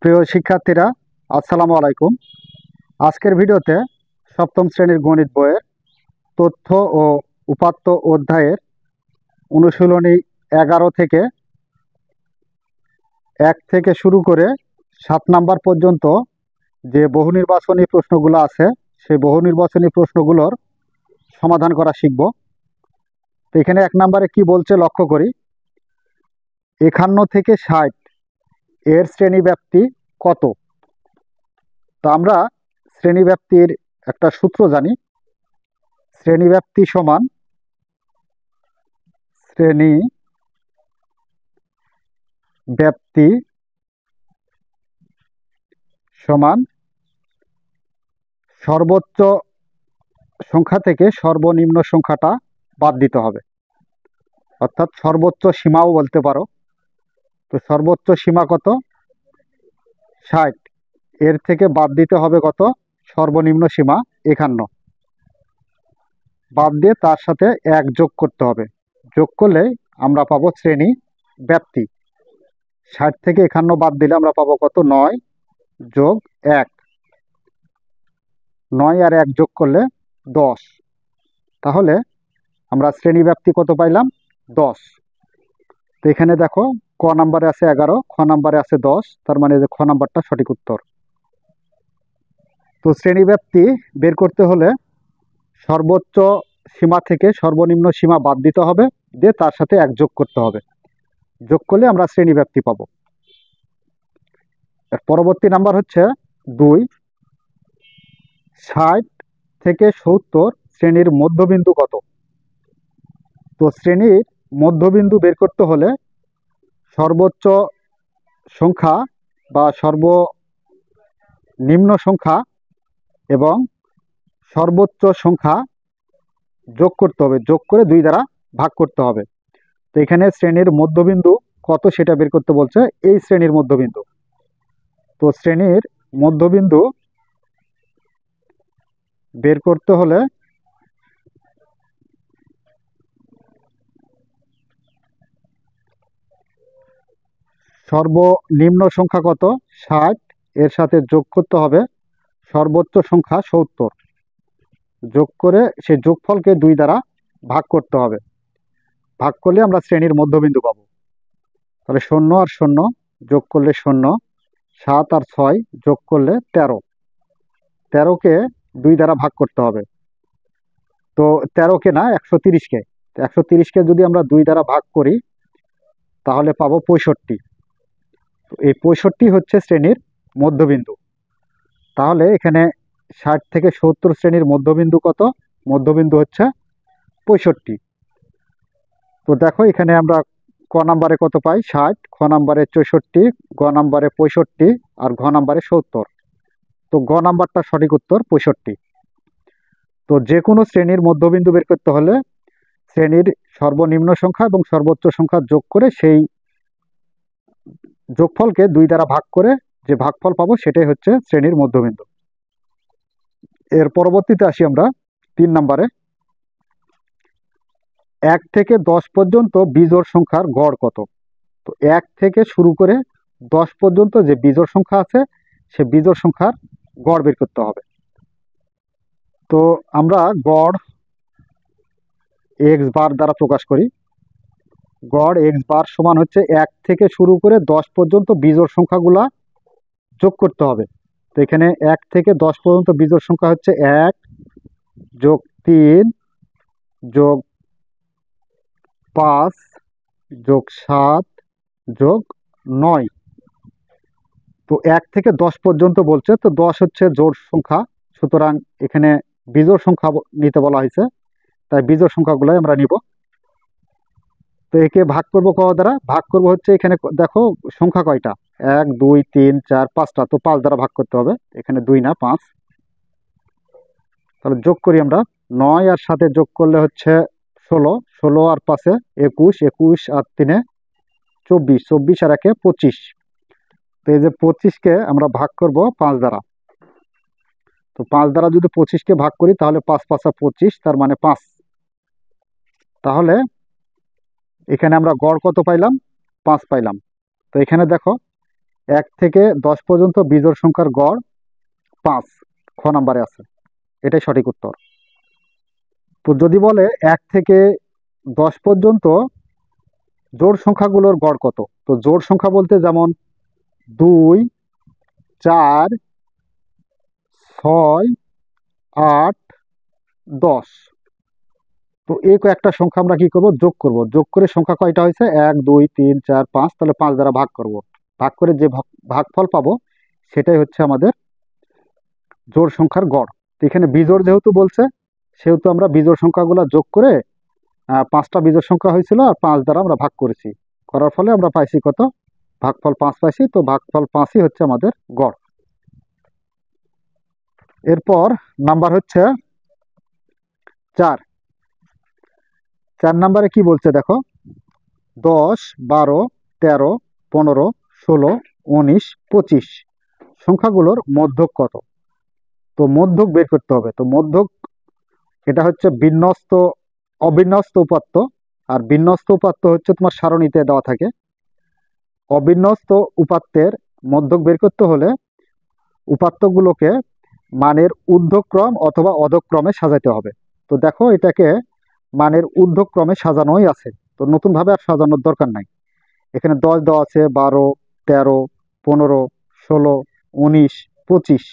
প্রিয় শিক্ষার্থীরা, আসসালামু আলাইকুম। আজকের ভিডিওতে সপ্তম শ্রেণীর গণিত বইয়ের তথ্য ও উপাত্ত অধ্যায়ের অনুশীলনী 11 থেকে 1 থেকে শুরু করে 7 নাম্বার পর্যন্ত যে বহুনির্বাচনী প্রশ্নগুলো আছে সেই বহুনির্বাচনী প্রশ্নগুলোর সমাধান করা শিখব। তো এখানে 1 নাম্বারে কি বলছে লক্ষ্য করি। 51 থেকে 60 এর শ্রেণীব্যাপ্তি কত? তো আমরা শ্রেণীব্যাপ্তির একটা সূত্র জানি। শ্রেণীব্যাপ্তি সমান সর্বোচ্চ সংখ্যা থেকে সর্বনিম্ন সংখ্যাটা বাদ দিতে হবে, অর্থাৎ সর্বোচ্চ সীমাও বলতে পারো। তো সর্বোচ্চ সীমা কত? 60। এর থেকে বাদ দিতে হবে কত? সর্বনিম্ন সীমা 51। বাদ দিয়ে তার সাথে 1 যোগ করতে হবে। যোগ করলে আমরা পাবো শ্রেণী ব্যাপ্তি। 60 থেকে 51 বাদ দিলে আমরা পাবো কত? 9 যোগ 1। 9 আর 1 যোগ করলে 10। তাহলে আমরা শ্রেণী ব্যাপ্তি কত পাইলাম? 10। তো এখানে দেখো ক নাম্বারে আছে 11, খ নাম্বারে আছে 10, তার মানে যে খ নাম্বারটা সঠিক উত্তর। তো শ্রেণী ব্যাপ্তি বের করতে হলে সর্বোচ্চ সীমা থেকে সর্বনিম্ন সীমা বাদ দিতে হবে, দিয়ে তার সাথে 1 যোগ করতে হবে। যোগ করলে আমরা শ্রেণী ব্যাপ্তি পাবো। এর পরবর্তী নাম্বার হচ্ছে 2। 60 থেকে 70 শ্রেণীর মধ্যবিন্দু কত? তো শ্রেণীর মধ্যবিন্দু বের করতে হলে সর্বোচ্চ সংখ্যা বা সর্বনিম্ন সংখ্যা এবং সর্বোচ্চ সংখ্যা যোগ করতে হবে, যোগ করে 2 দ্বারা ভাগ করতে হবে। তো এখানে শ্রেণীর মধ্যবিন্দু কত সেটা বের করতে বলছে, এই শ্রেণীর মধ্যবিন্দু। তো শ্রেণীর মধ্যবিন্দু বের করতে হলে সর্বনিম্ন সংখ্যা কত? 60, এর সাথে যোগ করতে হবে সর্বোচ্চ সংখ্যা 70। যোগ করে সেই যোগফলকে 2 দ্বারা ভাগ করতে হবে। ভাগ করলে আমরা শ্রেণীর মধ্যবিন্দু পাবো। তাহলে 0 আর 0 যোগ করলে 0, 7 আর 6 যোগ করলে 13। 13কে 2 দ্বারা ভাগ করতে হবে। তো 13কে না, 130কে। 130কে যদি আমরা 2 দ্বারা ভাগ করি তাহলে পাবো 65। তো এই 65 হচ্ছে শ্রেণীর মধ্যবিন্দু। তাহলে এখানে 60 থেকে 70 শ্রেণীর মধ্যবিন্দু কত? মধ্যবিন্দু হচ্ছে 65। তো দেখো এখানে আমরা ক নাম্বারে কত পাই? 60, খ নাম্বারে 64, গ নাম্বারে 65 আর ঘ নাম্বারে 70। তো গ নাম্বারটা সঠিক উত্তর 65। তো যে কোনো শ্রেণীর মধ্যবিন্দু বের করতে হলে শ্রেণীর সর্বনিম্ন সংখ্যা এবং সর্বোচ্চ সংখ্যা যোগ করে সেই যোগফলকে 2 দ্বারা ভাগ করে যে ভাগফল পাবো সেটাই হচ্ছে শ্রেণীর মধ্যবিন্দু। এর পরবর্তীতে আসি আমরা 3 নাম্বারে। 1 থেকে 10 পর্যন্ত বিজোড় সংখ্যার গড় কত? তো 1 থেকে শুরু করে 10 পর্যন্ত যে বিজোড় সংখ্যা আছে সে বিজোড় সংখ্যার গড় বের করতে হবে। তো আমরা গড় এক্স বার দ্বারা প্রকাশ করি। গড় এক্স বার সমান হচ্ছে 1 থেকে শুরু করে 10 পর্যন্ত বিজোড় সংখ্যাগুলা যোগ করতে হবে। তো এখানে 1 থেকে 10 পর্যন্ত বিজোড় সংখ্যা হচ্ছে 1 যোগ 3 যোগ 5 যোগ 7 যোগ 9। তো 1 থেকে 10 পর্যন্ত বলছে, তো 10 হচ্ছে জোড় সংখ্যা, সুতরাং এখানে বিজোড় সংখ্যা নিতে বলা হয়েছে, তাই বিজোড় সংখ্যাগুলোই আমরা নিব। তো একে ভাগ করব ক দ্বারা? ভাগ করব হচ্ছে এখানে দেখো সংখ্যা কয়টা? 1 2 3 4 5টা, তো 5 দ্বারা ভাগ করতে হবে। এখানে 2 না 5। তাহলে যোগ করি আমরা। 9 আর 7 যোগ করলে হচ্ছে 16, 16 আর 5 21, 21 আর 3 24, 24 আর 1 25। তো এই যে 25কে আমরা ভাগ করব 5 দ্বারা। তো 5 দ্বারা যদি 25কে ভাগ করি তাহলে 5 5 25, তার মানে 5। তাহলে এখানে আমরা গড় কত পাইলাম? 5 পাইলাম। তো এখানে দেখো 1 থেকে 10 পর্যন্ত বিজোড় সংখ্যার গড় 5, খ নাম্বারে আছে, এটাই সঠিক উত্তর। তো যদি বলে 1 থেকে 10 পর্যন্ত জোড় সংখ্যাগুলোর গড় কত, তো জোড় সংখ্যা বলতে যেমন 2, 4, 6, 8, 10। তো এই কয়েকটা সংখ্যা আমরা কি করব, যোগ করব। যোগ করে সংখ্যা কয়টা হয়েছে, 1, 2, 3, 4, 5, তাহলে 5 দ্বারা ভাগ করব। ভাগ করে যে ভাগফল পাবো সেটাই হচ্ছে আমাদের জোড় সংখ্যার গড়। তো এখানে বিজোড় যেহেতু বলছে, সেহেতু আমরা বিজোড় সংখ্যাগুলো যোগ করে 5টা বিজোড় সংখ্যা হয়েছিল আর 5 দ্বারা আমরা ভাগ করেছি, করার ফলে আমরা পাইছি কত, ভাগফল 5 পাইছি। তো ভাগফল 5ই হচ্ছে আমাদের গড়। এরপর নাম্বার হচ্ছে 4। 4 নাম্বারে কি বলছে দেখো, 10, 12, 13, 15, 16, 19, 25 সংখ্যাগুলোর মধ্যক কত। তো মধ্যক বের করতে হবে। তো মধ্যক এটা হচ্ছে বিন্যস্ত অবিন্যস্ত উপাত্ত, আর বিন্যস্ত উপাত্ত হচ্ছে তোমার সারণীতে দেওয়া থাকে। অবিন্যস্ত উপাত্তের মধ্যক বের করতে হলে উপাত্তগুলোকে মানের ঊর্ধ্বক্রম অথবা অধক্রমে সাজাতে হবে। তো দেখো এটাকে মানের ঊর্ধ্বক্রমে সাজানোই আছে, তো নতুনভাবে আর সাজানোর দরকার নাই। এখানে 10 দেওয়া আছে, 12, 13, 15, 16, 19, 25।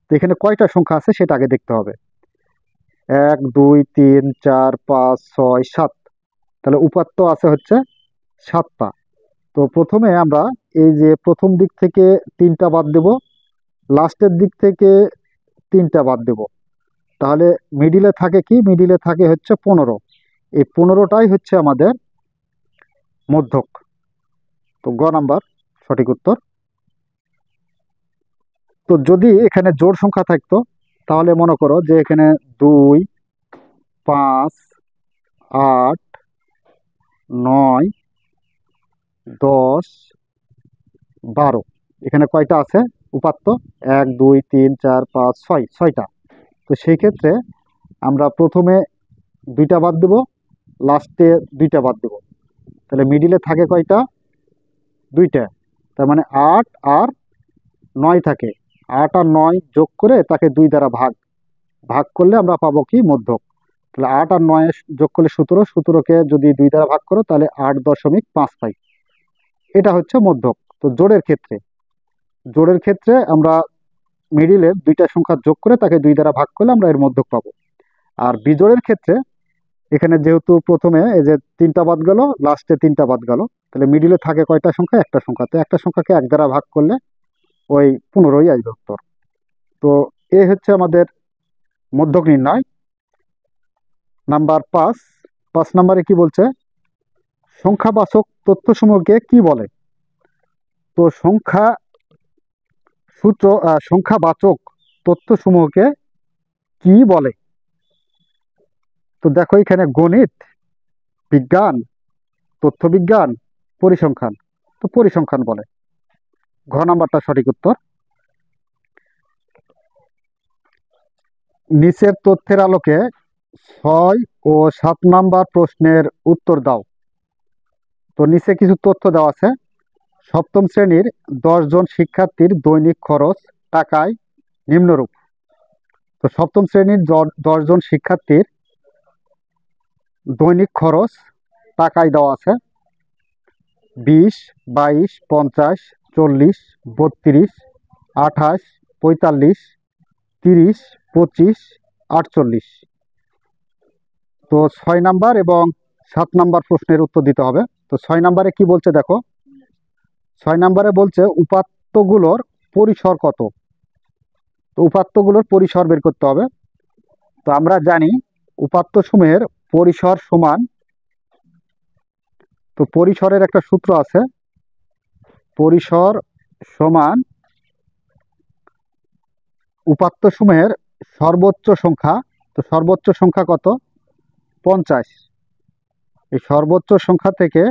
তো এখানে কয়টা সংখ্যা আছে সেটা আগে দেখতে হবে। 1, 2, 3, 4, 5, 6, 7, তাহলে উপাত্ত আছে হচ্ছে 7টা। তো প্রথমে আমরা এই যে প্রথম দিক থেকে 3টা বাদ দেব, লাস্টের দিক থেকে 3টা বাদ দেব, তাহলে মিডিলে থাকে কি, মিডিলে থাকে হচ্ছে 15। এই 15টাই হচ্ছে আমাদের মধ্যক। তো গ নাম্বার সঠিক উত্তর। তো যদি এখানে জোড় সংখ্যা থাকতো, তাহলে মনে করো যে এখানে 2, 5, 8, 9, 10, 12, এখানে কয়টা আছে উপাত্ত, 1, 2, 3, 4, 5, 6, 6টা। তো সেই ক্ষেত্রে আমরা প্রথমে 2টা বাদ দেব, লাস্টে 2টা বাদ দেব, তাহলে মিডিলে থাকে কয়টা, 2টা। তার মানে 8 আর 9 থাকে। 8 আর 9 যোগ করে তাকে 2 দ্বারা ভাগ ভাগ করলে আমরা পাবো কি, মধ্যক। তাহলে 8 আর 9 যোগ করলে 17, 17কে যদি 2 দ্বারা ভাগ করো তাহলে 8.5 পাই, এটা হচ্ছে মধ্যক। তো জোড়ের ক্ষেত্রে আমরা মিডিলের 2টা সংখ্যা যোগ করে তাকে 2 দ্বারা ভাগ করলে আমরা এর মধ্যক পাবো। আর বিজোড়ের ক্ষেত্রে এখানে যেহেতু প্রথমে এই যে 3টা বাদ গেল, লাস্টে 3টা বাদ গেল, তাহলে মিডিলে থাকে কয়টা সংখ্যা, একটা সংখ্যা। তো একটা সংখ্যাকে 1 দ্বারা ভাগ করলে ওই 15ই আসবে উত্তর। তো এ হচ্ছে আমাদের মধ্যক নির্ণয়। নাম্বার 5 নাম্বারে কি বলছে, সংখ্যাবাচক তথ্যসমূহকে কি বলে। তো সংখ্যাবাচক তথ্যসমূহকে কি বলে। তো দেখো এখানে গণিত, বিজ্ঞান, তথ্যবিজ্ঞান, পরিসংখ্যান। তো পরিসংখ্যান বলে, ঘ নাম্বারটা সঠিক উত্তর। নিচের তথ্যের আলোকে 6 ও 7 নাম্বার প্রশ্নের উত্তর দাও। তো নিচে কিছু তথ্য দেওয়া আছে। সপ্তম শ্রেণীর 10 জন শিক্ষার্থীর দৈনিক খরচ টাকায় নিম্নরূপ। তো সপ্তম শ্রেণীর 10 জন শিক্ষার্থীর দৈনিক খরচ টাকায় দেওয়া আছে 20, 22, 50, 40, 32, 28, 45, 30, 25, 48। তো 6 নাম্বার এবং 7 নাম্বার প্রশ্নের উত্তর দিতে হবে। তো 6 নাম্বারে কি বলছে দেখো, 6 নাম্বারে বলছে উপাত্তগুলোর পরিসর কত। তো উপাত্তগুলোর পরিসর বের করতে হবে। তো আমরা জানি উপাত্তসমূহের পরিসর সমান, তো পরিসরের একটা সূত্র আছে, পরিসর সমান উপাত্তসমূহের সর্বোচ্চ সংখ্যা। তো সর্বোচ্চ সংখ্যা কত, 50। এই সর্বোচ্চ সংখ্যা থেকে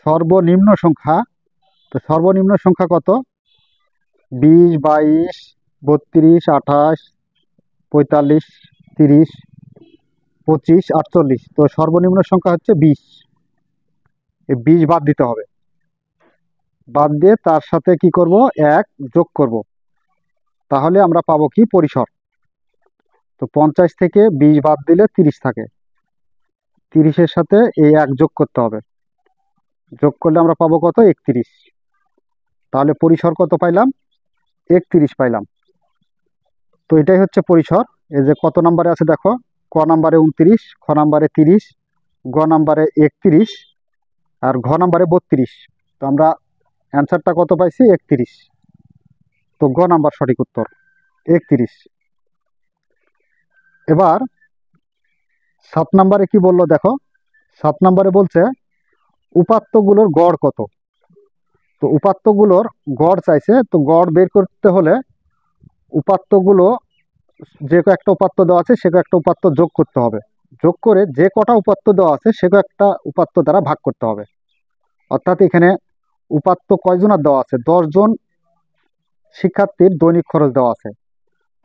সর্বনিম্ন সংখ্যা, তো সর্বনিম্ন সংখ্যা কত, 20, 22, 32, 28, 45, 30, 25, 48। তো সর্বনিম্ন সংখ্যা হচ্ছে 20, এই 20 বাদ দিতে হবে। বাদ দিয়ে তার সাথে কি করব, 1 যোগ করব, তাহলে আমরা পাবো কি পরিসর। তো 50 থেকে 20 বাদ দিলে 30 থাকে, 30-এর সাথে এই 1 যোগ করতে হবে, যোগ করলে আমরা পাবো কত, 31। তাহলে পরিসর কত পাইলাম, 31 পাইলাম। তো এটাই হচ্ছে পরিসর। এই যে কত নাম্বারে আছে দেখো, ক নাম্বারে 29, খ নাম্বারে 30, গ নাম্বারে 31, আর ঘ নাম্বারে 32। তো আমরা অ্যান্সারটা কত পাইছি, 31। তো গ নাম্বার সঠিক উত্তর, 31। এবার 7 নাম্বারে কি বললো দেখো, 7 নাম্বারে বলছে উপাত্তগুলোর গড় কত। তো উপাত্তগুলোর গড় চাইছে, তো গড় বের করতে হলে উপাত্তগুলো, যে কয়েকটা উপাত্ত দেওয়া আছে সে কয়েকটা উপাত্ত যোগ করতে হবে, যোগ করে যে কটা উপাত্ত দেওয়া আছে সে কয়েকটা উপাত্ত দ্বারা ভাগ করতে হবে। অর্থাৎ এখানে উপাত্ত কয়জনের দেওয়া আছে, 10 জন শিক্ষার্থীর দৈনিক খরচ দেওয়া আছে।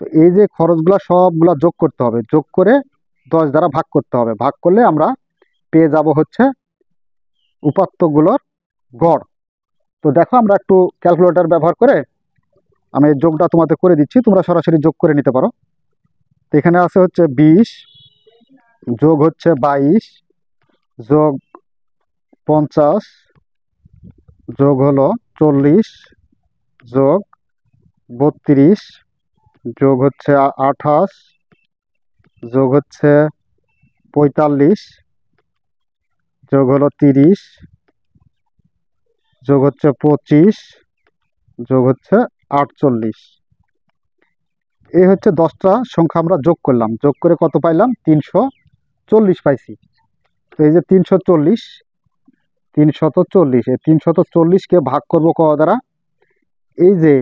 তো এই যে খরচগুলো সবগুলা যোগ করতে হবে, যোগ করে 10 দ্বারা ভাগ করতে হবে, ভাগ করলে আমরা পেয়ে যাব হচ্ছে উপাত্তগুলোর গড়। তো দেখো আমরা একটু ক্যালকুলেটর ব্যবহার করে আমি এই যোগটা তোমাদের করে দিচ্ছি, তোমরা সরাসরি যোগ করে নিতে পারো। তো এখানে আছে হচ্ছে 20 যোগ হচ্ছে 22 যোগ 50 যোগ হলো 40 যোগ 32 যোগ হচ্ছে 28 যোগ হচ্ছে 45 যোগ হলো 30 যোগ হচ্ছে 25 যোগ হচ্ছে 48। এই হচ্ছে 10টা সংখ্যা আমরা যোগ করলাম, যোগ করে কত পাইলাম, 340 পাইছি। তো এই যে 340, 340, এই 340কে ভাগ করব ক দ্বারা, এই যে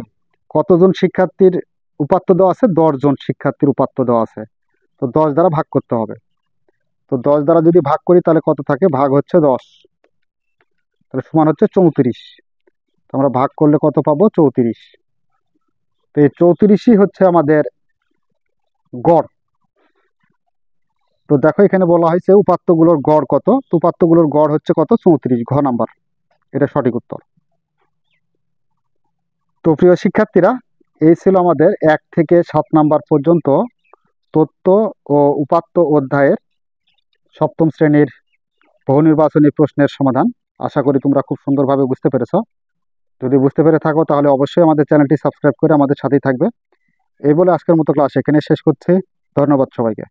কতজন শিক্ষার্থীর উপাত্ত দেওয়া আছে, 10 জন শিক্ষার্থীর উপাত্ত দেওয়া আছে, তো 10 দ্বারা ভাগ করতে হবে। তো 10 দ্বারা যদি ভাগ করি তাহলে কত থাকে, ভাগ হচ্ছে 10, তাহলে সমান হচ্ছে 34। তো আমরা ভাগ করলে কত পাবো, 34। তো এই 34ই হচ্ছে আমাদের গড়। তো দেখো এখানে বলা হয়েছে উপাত্তগুলোর গড় কত, তো উপাত্তগুলোর গড় হচ্ছে কত, 34, ঘ নাম্বার, এটা সঠিক উত্তর। তো প্রিয় শিক্ষার্থীরা, এই ছিল আমাদের 1 থেকে 7 নাম্বার পর্যন্ত তথ্য ও উপাত্ত অধ্যায়ের 7ম শ্রেণীর বহু নির্বাচনী প্রশ্নের সমাধান। আশা করি তোমরা খুব সুন্দরভাবে বুঝতে পেরেছ। যদি বুঝতে পেরে থাকো তাহলে অবশ্যই আমাদের চ্যানেলটি সাবস্ক্রাইব করে আমাদের সাথেই থাকবে। এই বলে আজকের মতো ক্লাস এখানে শেষ করছি। ধন্যবাদ সবাইকে।